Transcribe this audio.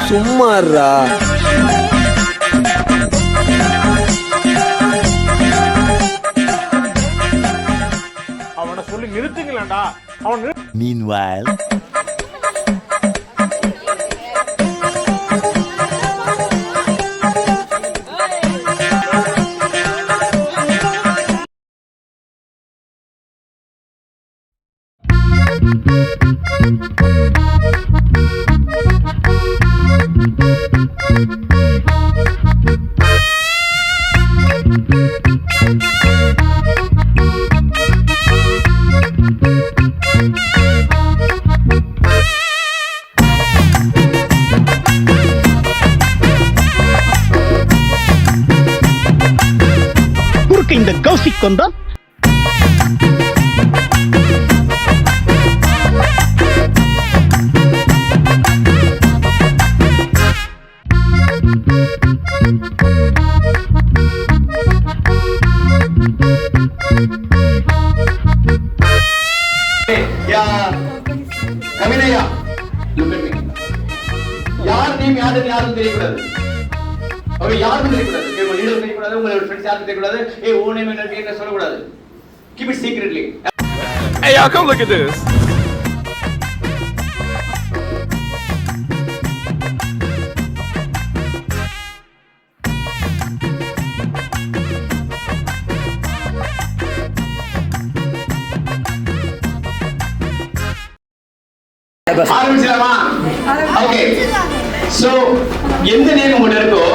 சும்மாறா. அவனை சொல்லி நிறுத்துங்களேன்டா. அவன் Meanwhile, இந்த கௌசிக் கொண்டா கவிதையா யார் நேம் யாரும் யாரும் தெரியக்கூடாது. ஓகே, யாருக்கும் தெரியக்கூடாது. உங்க லீடர் தெரியக்கூடாது, உங்களோட ஃப்ரெண்ட்ஸ் யாரும் தெரியக்கூடாது. ஏய் ஓ நேம் என்ன சொல்லக்கூடாது. Keep it secretly. Hey, y'all, come look at this. ஆரம்பிச்சலாமா? ஓகே. சோ எந்த நேம் உங்கள்ட்ட இருக்கோ